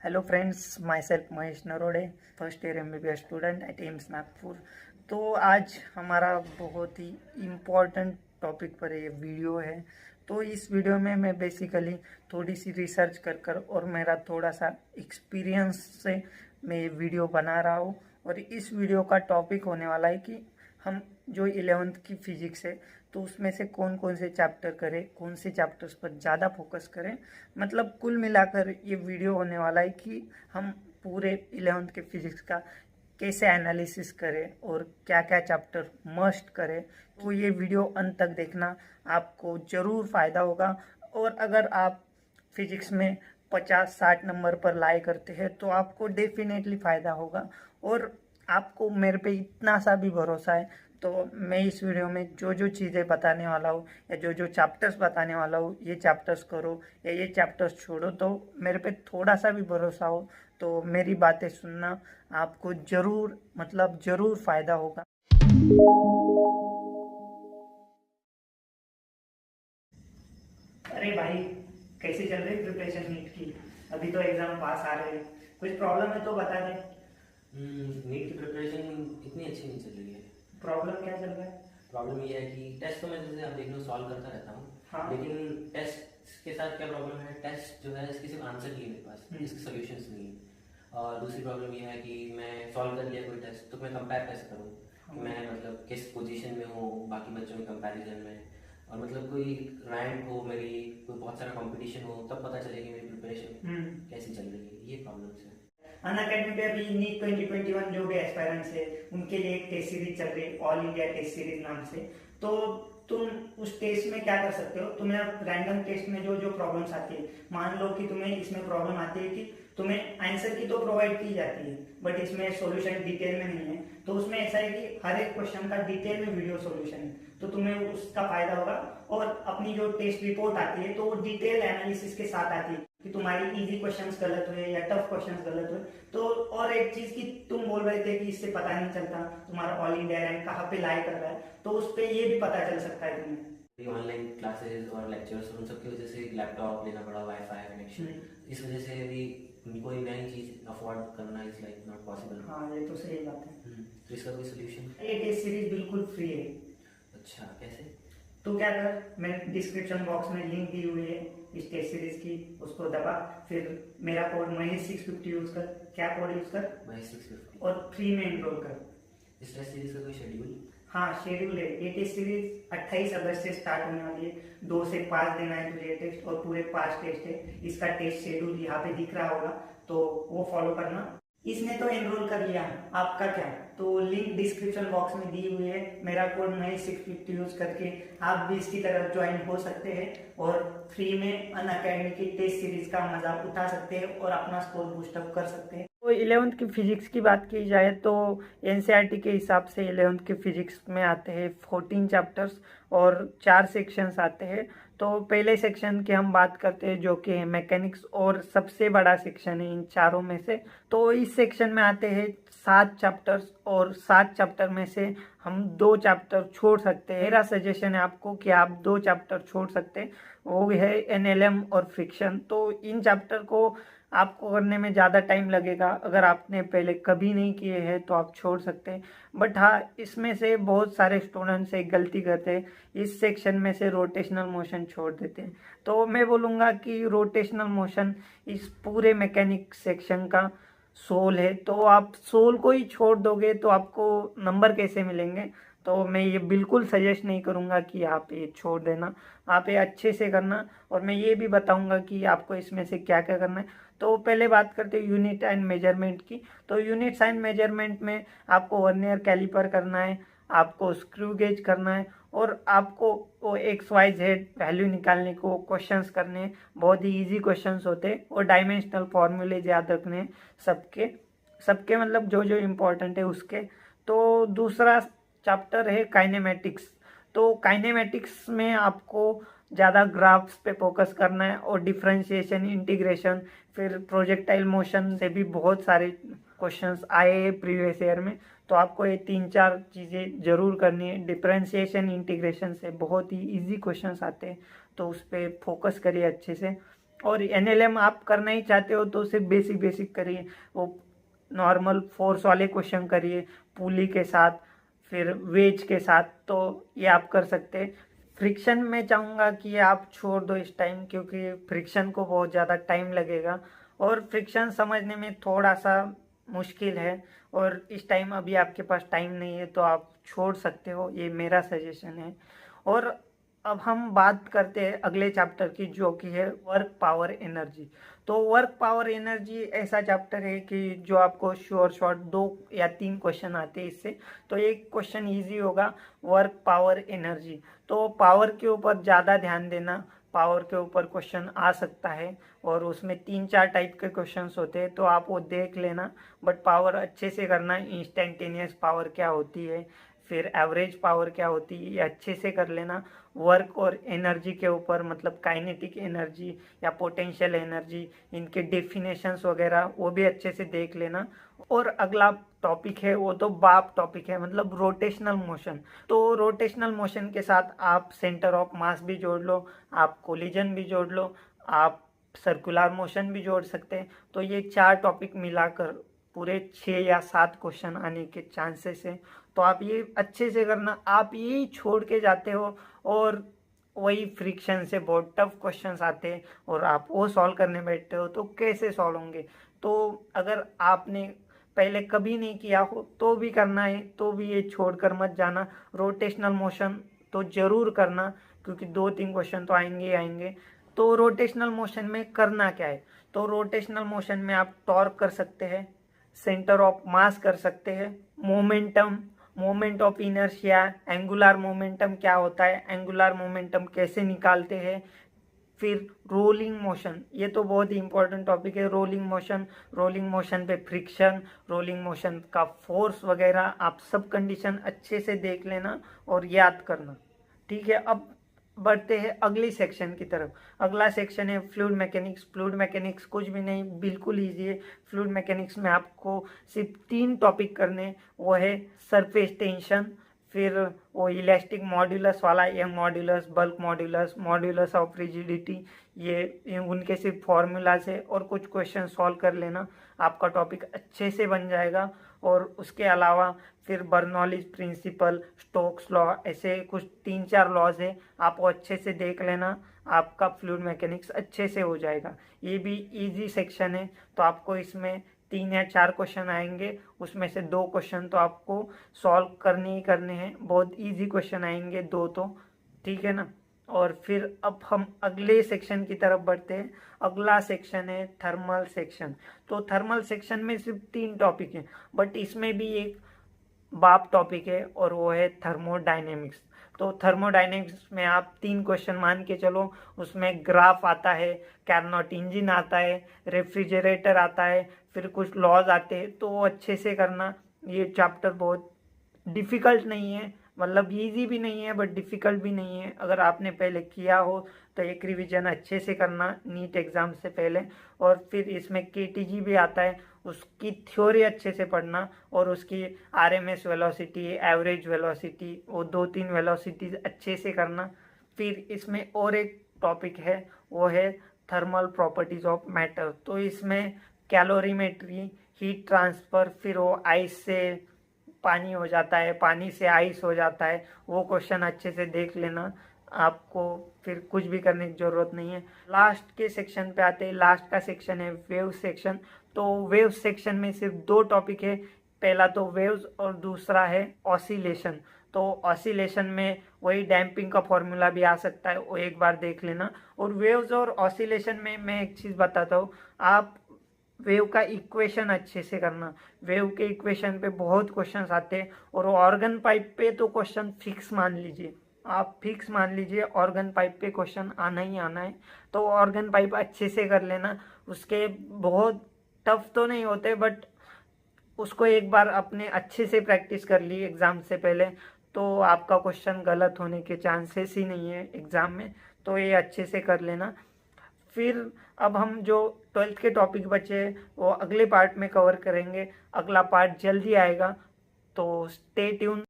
Hello friends, my self Mahesh Narode, first year MBBS student at AIIMS Nagpur. तो आज हमारा बहुत ही इम्पोर्टेंट टॉपिक पर ये वीडियो है। तो इस वीडियो में मैं बेसिकली थोड़ी सी रिसर्च कर और मेरा थोड़ा सा एक्सपीरियंस से मैं ये वीडियो बना रहा हूँ। और इस वीडियो का टॉपिक होने वाला है कि हम जो 11th की फिजिक्स है तो उसमें से कौन कौन से चैप्टर करें, कौन से चैप्टर्स पर ज़्यादा फोकस करें। मतलब कुल मिलाकर ये वीडियो होने वाला है कि हम पूरे 11th के फिजिक्स का कैसे एनालिसिस करें और क्या क्या चैप्टर मस्ट करें। तो ये वीडियो अंत तक देखना, आपको ज़रूर फ़ायदा होगा। और अगर आप फिजिक्स में 50-60 नंबर पर लाई करते हैं तो आपको डेफिनेटली फ़ायदा होगा। और आपको मेरे पे इतना सा भी भरोसा है, तो मैं इस वीडियो में जो जो चीज़ें बताने वाला हूँ या जो जो चैप्टर्स बताने वाला हूँ, ये चैप्टर्स करो या ये चैप्टर्स छोड़ो, तो मेरे पे थोड़ा सा भी भरोसा हो तो मेरी बातें सुनना, आपको ज़रूर मतलब ज़रूर फ़ायदा होगा। अरे भाई, कैसे चल रही प्रिपरेशन नीट की? अभी तो एग्ज़ाम पास आ रहे हैं, कुछ प्रॉब्लम है तो बता दे। नीट की प्रिपरेशन इतनी अच्छी नहीं चल रही है। प्रॉब्लम क्या चल रहा है? प्रॉब्लम ये है कि टेस्ट तो मैं जैसे आप देख लो सॉल्व करता रहता हूँ। हाँ। लेकिन टेस्ट के साथ क्या प्रॉब्लम है, टेस्ट जो है इसके सिर्फ आंसर नहीं है मेरे पास, इसके सॉल्यूशंस नहीं है। और दूसरी प्रॉब्लम ये है कि मैं सॉल्व कर लिया कोई टेस्ट तो मैं कंपेयर कैसे करूँ कि मैं मतलब किस पोजीशन में हूँ बाकी बच्चों के कंपैरिजन में। और मतलब कोई रैंक हो मेरी, कोई बहुत सारा कंपटीशन हो, तब पता चले कि मेरी प्रिपरेशन कैसी चल रही है। ये प्रॉब्लम्स है। अनअकैडमी पे अभी नीट 2021 जो भी एस्पायरेंट्स है उनके लिए एक टेस्ट सीरीज चल रही है, ऑल इंडिया टेस्ट सीरीज नाम से। तो तुम उस टेस्ट में क्या कर सकते हो, तुम्हें रैंडम टेस्ट में जो जो प्रॉब्लम्स आती है, मान लो कि तुम्हें इसमें प्रॉब्लम आती है कि तुम्हें आंसर की तो प्रोवाइड की जाती है बट इसमें सॉल्यूशन डिटेल में नहीं है। तो उसमें ऐसा है कि हर एक क्वेश्चन का डिटेल में वीडियो सॉल्यूशन है, तो तुम्हें उसका फायदा होगा। और अपनी जो टेस्ट रिपोर्ट आती है तो वो डिटेल एनालिसिस के साथ आती है कि तुम्हारी इजी क्वेश्चंस गलत हुए या टफ क्वेश्चंस गलत हुए। तो और एक चीज की तुम बोल रहे थे कि इससे पता नहीं चलता तुम्हारा ऑल इंडिया रैंक कहाँ पे लाई कर रहा है, तो उस पे ये भी पता चल सकता है तुम्हें। ऑनलाइन क्लासेस और लेक्चर्स उन सब की वजह से लैपटॉप लेना पड़ा, वाईफाई कनेक्शन, इस वजह से अभी कोई नई चीज अफोर्ड करना इज लाइक नॉट पॉसिबल। हाँ, ये तो सही बात है। तो इसका कोई सोल्यूशन? ये टेस्ट सीरीज बिल्कुल फ्री है। अच्छा, कैसे? तो क्या कर, मैं डिस्क्रिप्शन बॉक्स में लिंक दी हुई है इस टेस्ट सीरीज की, उसको दबा, फिर मेरा कोड महेश 650 यूज कर। क्या कोड यूज कर? महेश 650। और फ्री में एनरोल कर। इस टेस्ट सीरीज का कोई शेड्यूल? हाँ, शेड्यूल है। ये टेस्ट सीरीज 28 अगस्त से स्टार्ट होने वाली है। 2 से 5 दिन है तुझे टेस्ट, और पूरे 5 टेस्ट है। इसका टेस्ट शेड्यूल यहाँ पे दिख रहा होगा, तो वो फॉलो करना। इसने तो एनरोल कर लिया, आपका क्या? तो लिंक डिस्क्रिप्शन बॉक्स में दी हुई है। मेरा कोड महेश 650 यूज करके आप भी इसकी तरफ ज्वाइन हो सकते हैं और फ्री में अनअकैडमी की टेस्ट सीरीज का मजा उठा सकते हैं और अपना स्कोर बूस्टअप कर सकते हैं। तो 11th की फिजिक्स की बात की जाए तो NCERT के हिसाब से 11th के फिजिक्स में आते हैं 14 चैप्टर्स और 4 सेक्शंस आते हैं। तो पहले सेक्शन की हम बात करते हैं जो कि है मैकेनिक्स, और सबसे बड़ा सेक्शन है इन चारों में से। तो इस सेक्शन में आते हैं 7 चैप्टर्स, और 7 चैप्टर में से हम 2 चैप्टर छोड़ सकते हैं। मेरा सजेशन है आपको कि आप 2 चैप्टर छोड़ सकते हैं, वो है NLM और फ्रिक्शन। तो इन चैप्टर को आपको करने में ज़्यादा टाइम लगेगा, अगर आपने पहले कभी नहीं किए हैं तो आप छोड़ सकते हैं। बट हाँ, इसमें से बहुत सारे स्टूडेंट्स एक गलती करते हैं, इस सेक्शन में से रोटेशनल मोशन छोड़ देते हैं। तो मैं बोलूँगा कि रोटेशनल मोशन इस पूरे मैकेनिक सेक्शन का सोल है। तो आप सोल को ही छोड़ दोगे तो आपको नंबर कैसे मिलेंगे? तो मैं ये बिल्कुल सजेस्ट नहीं करूँगा कि आप ये छोड़ देना, आप ये अच्छे से करना। और मैं ये भी बताऊँगा कि आपको इसमें से क्या क्या करना है। तो पहले बात करते हैं यूनिट एंड मेजरमेंट की। तो यूनिट्स एंड मेजरमेंट में आपको वर्नियर कैलिपर करना है, आपको स्क्रू गेज करना है, और आपको वो XYZ वैल्यू निकालने को क्वेश्चंस करने हैं। बहुत ही इजी क्वेश्चंस होते हैं, और डायमेंशनल फॉर्मूले याद रखने हैं सबके सबके, मतलब जो जो इम्पोर्टेंट है उसके। तो दूसरा चैप्टर है काइनेमेटिक्स। तो काइनेमेटिक्स में आपको ज़्यादा ग्राफ्स पे फोकस करना है, और डिफरेंशिएशन, इंटीग्रेशन, फिर प्रोजेक्टाइल मोशन से भी बहुत सारे क्वेश्चंस आए हैं प्रीवियस ईयर में। तो आपको ये 3-4 चीज़ें जरूर करनी है। डिफरेंशिएशन, इंटीग्रेशन से बहुत ही इजी क्वेश्चंस आते हैं, तो उस पर फोकस करिए अच्छे से। और एनएलएम आप करना ही चाहते हो तो सिर्फ बेसिक बेसिक करिए, वो नॉर्मल फोर्स वाले क्वेश्चन करिए पुली के साथ, फिर वेज के साथ, तो ये आप कर सकते हैं। फ्रिक्शन में चाहूँगा कि आप छोड़ दो इस टाइम, क्योंकि फ्रिक्शन को बहुत ज़्यादा टाइम लगेगा और फ्रिक्शन समझने में थोड़ा सा मुश्किल है, और इस टाइम अभी आपके पास टाइम नहीं है तो आप छोड़ सकते हो, ये मेरा सजेशन है। और अब हम बात करते हैं अगले चैप्टर की, जो कि है वर्क पावर एनर्जी। तो वर्क पावर एनर्जी ऐसा चैप्टर है कि जो आपको शॉर्ट 2 या 3 क्वेश्चन आते हैं इससे। तो एक क्वेश्चन इजी होगा वर्क पावर एनर्जी, तो पावर के ऊपर ज़्यादा ध्यान देना, पावर के ऊपर क्वेश्चन आ सकता है और उसमें 3-4 टाइप के क्वेश्चंस होते हैं, तो आप वो देख लेना। बट पावर अच्छे से करना, इंस्टेंटेनियस पावर क्या होती है, फिर एवरेज पावर क्या होती है, ये अच्छे से कर लेना। वर्क और एनर्जी के ऊपर, मतलब काइनेटिक एनर्जी या पोटेंशियल एनर्जी, इनके डेफिनेशंस वगैरह वो भी अच्छे से देख लेना। और अगला टॉपिक है वो तो बाप टॉपिक है, मतलब रोटेशनल मोशन। तो रोटेशनल मोशन के साथ आप सेंटर ऑफ मास भी जोड़ लो, आप कोलिजन भी जोड़ लो, आप सर्कुलर मोशन भी जोड़ सकते हैं। तो ये 4 टॉपिक मिलाकर पूरे 6 या 7 क्वेश्चन आने के चांसेस हैं। तो आप ये अच्छे से करना, आप यही छोड़ के जाते हो और वही फ्रिक्शन से बहुत टफ क्वेश्चंस आते हैं और आप वो सॉल्व करने बैठते हो, तो कैसे सॉल्व होंगे। तो अगर आपने पहले कभी नहीं किया हो तो भी करना है, तो भी ये छोड़कर मत जाना। रोटेशनल मोशन तो जरूर करना, क्योंकि 2-3 क्वेश्चन तो आएंगे ही आएंगे। तो रोटेशनल मोशन में करना क्या है, तो रोटेशनल मोशन में आप टॉर्क कर सकते हैं, सेंटर ऑफ मास कर सकते हैं, momentum, moment of inertia, angular momentum क्या होता है, एंगुलर मोमेंटम कैसे निकालते हैं, फिर रोलिंग मोशन, ये तो बहुत ही इंपॉर्टेंट टॉपिक है। रोलिंग मोशन, रोलिंग मोशन पे फ्रिक्शन, रोलिंग मोशन का फोर्स वगैरह, आप सब कंडीशन अच्छे से देख लेना और याद करना। ठीक है, अब बढ़ते हैं अगले सेक्शन की तरफ। अगला सेक्शन है फ्लूइड मैकेनिक्स। फ्लूइड मैकेनिक्स कुछ भी नहीं, बिल्कुल ईजी है। फ्लूइड मैकेनिक्स में आपको सिर्फ 3 टॉपिक करने, वो है सरफेस टेंशन, फिर वो इलास्टिक मॉड्यूलस वाला, young modulus, bulk modulus, modulus of rigidity, ये उनके सिर्फ फॉर्मूलाज है और कुछ क्वेश्चन सॉल्व कर लेना, आपका टॉपिक अच्छे से बन जाएगा। और उसके अलावा फिर बर्नौलीज प्रिंसिपल, स्टोक्स लॉ, ऐसे कुछ 3-4 लॉज है, आप वो अच्छे से देख लेना, आपका फ्लूइड मैकेनिक्स अच्छे से हो जाएगा। ये भी इजी सेक्शन है, तो आपको इसमें 3 या 4 क्वेश्चन आएंगे, उसमें से 2 क्वेश्चन तो आपको सॉल्व करने ही करने हैं, बहुत इजी क्वेश्चन आएंगे 2 तो, ठीक है ना। और फिर अब हम अगले सेक्शन की तरफ बढ़ते हैं। अगला सेक्शन है थर्मल सेक्शन। तो थर्मल सेक्शन में सिर्फ 3 टॉपिक हैं, बट इसमें भी एक बाप टॉपिक है और वो है थर्मोडायनेमिक्स। तो थर्मोडायनेमिक्स में आप 3 क्वेश्चन मान के चलो, उसमें ग्राफ आता है, कैरनॉट इंजन आता है, रेफ्रिजरेटर आता है, फिर कुछ लॉज आते हैं, तो वो अच्छे से करना। ये चैप्टर बहुत डिफ़िकल्ट नहीं है, मतलब इजी भी नहीं है बट डिफ़िकल्ट भी नहीं है। अगर आपने पहले किया हो तो एक रिवीजन अच्छे से करना नीट एग्ज़ाम से पहले। और फिर इसमें केटीजी भी आता है, उसकी थ्योरी अच्छे से पढ़ना और उसकी आरएमएस वेलोसिटी, एवरेज वेलोसिटी, वो 2-3 वेलोसिटीज अच्छे से करना। फिर इसमें और एक टॉपिक है, वो है थर्मल प्रॉपर्टीज ऑफ मैटर। तो इसमें कैलोरीमेट्री, हीट ट्रांसफ़र, फिर वो आइस से पानी हो जाता है, पानी से आइस हो जाता है, वो क्वेश्चन अच्छे से देख लेना, आपको फिर कुछ भी करने की ज़रूरत नहीं है। लास्ट के सेक्शन पे आते हैं, लास्ट का सेक्शन है वेव सेक्शन। तो वेव सेक्शन में सिर्फ 2 टॉपिक है, पहला तो वेव्स और दूसरा है ऑसिलेशन। तो ऑसिलेशन में वही डैम्पिंग का फॉर्मूला भी आ सकता है, वो एक बार देख लेना। और वेव्स और ऑसिलेशन में मैं एक चीज़ बताता हूँ, आप वेव का इक्वेशन अच्छे से करना। वेव के इक्वेशन पे बहुत क्वेश्चंस आते हैं और ऑर्गन पाइप पे तो क्वेश्चन फिक्स मान लीजिए, आप फिक्स मान लीजिए ऑर्गन पाइप पे क्वेश्चन आना ही आना है। तो ऑर्गन पाइप अच्छे से कर लेना, उसके बहुत टफ तो नहीं होते बट उसको एक बार अपने अच्छे से प्रैक्टिस कर ली एग्ज़ाम से पहले, तो आपका क्वेश्चन गलत होने के चांसेस ही नहीं है एग्ज़ाम में। तो ये अच्छे से कर लेना। फिर अब हम जो 12th के टॉपिक बचे वो अगले पार्ट में कवर करेंगे, अगला पार्ट जल्दी आएगा, तो स्टे ट्यून।